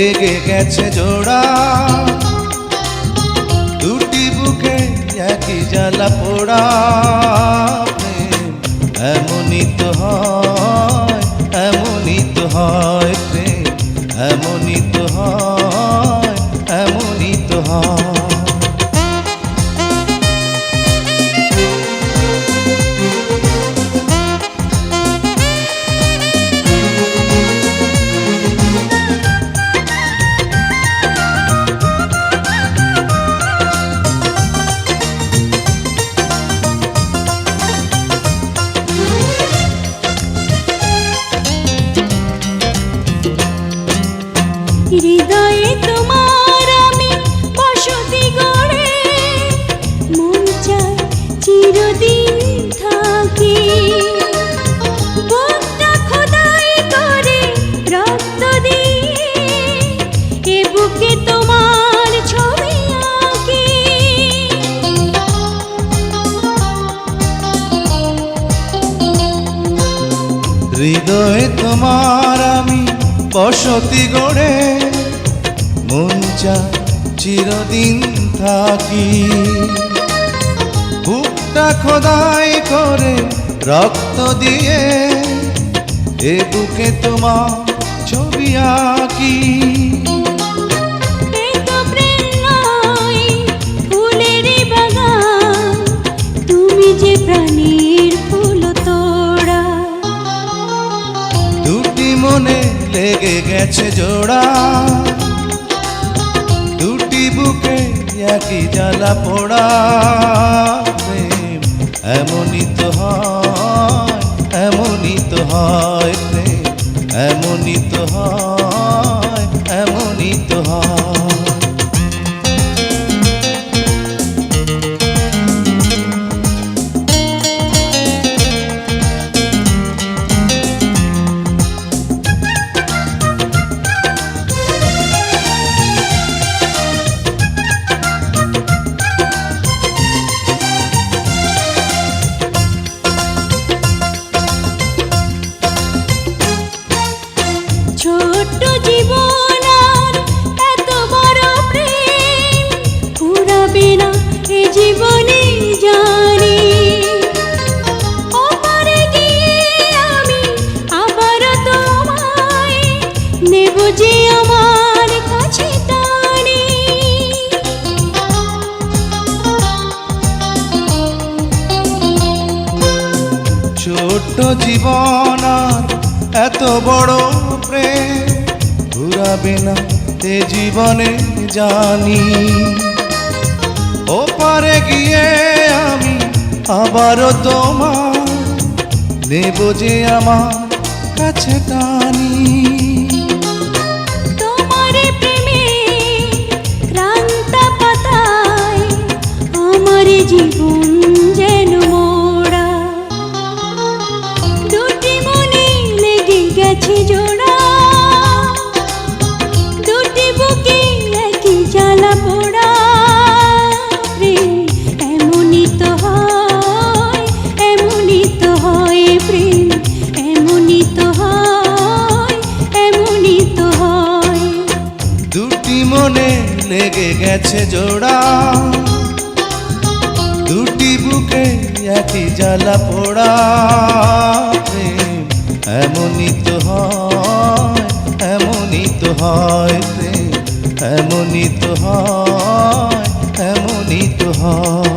লেগে গেছে জোড়া, দুটি বুকে একই জ্বালা পোড়া। প্রেম এমনই তো হয়, এমনই তো হয় প্রেম, এমনই তো হয়, এমনই তো হয়। হৃদয়ে তোমার আমি বসতি গড়ে, মন চায় চিরদিন থাকি। বুকটা খোদাই করে রক্ত দিয়ে, এ বুকে তোমার ছবি আঁকি। হৃদয়ে তোমার আমি বসতি গড়ে, মন চায় চিরদিন থাকি। বুকটা খোদাই করে রক্ত দিয়ে, এ বুকে তোমার ছবি আঁকি। এ তো প্রেম নয়, ফুলের বাগান, তুমি যে প্রাণীর ফুল তোড়া। দুটি মনে লেগে গেছে জোড়া, দুটি বুকে একই জ্বালা পোড়া। প্রেম এমনই তো হয়, এমনই তো হয় প্রেম, এমনই তো হয়, এমনই তো হয়। ছোট্ট জীবন আর এত বড় প্রেম ফুরাবে না এ জীবনে জানি। ওপারে গিয়ে আমি আবার তোমায় নেব যে আমার কাছে টানি। ছোট্ট জীবন আর এত বড় প্রেম ঘুরাবে না এ জীবনে জানি। ওপারে গিয়ে আমি আবারও তোমার নেব যে আমার কাছে টানি। তোমার প্রেমে ক্রান্ত পাতায় আমার জীবন যেন মোড়া। দুটি মনে লেগে গেছে জোড়া, দুটি বুকে একই জ্বালা পোড়া। প্রেম এমনই তো হয়, এমনই তো হয় প্রেম, এমনই তো হয়, এমনই তো হয়। দুটি মনে লেগে গেছে জোড়া, দুটি বুকে একই জ্বালা পোড়া। প্রেম এমনই তো হয়, এমনই তো হয় প্রেম, এমনই তো হয়, এমনই তো হয়।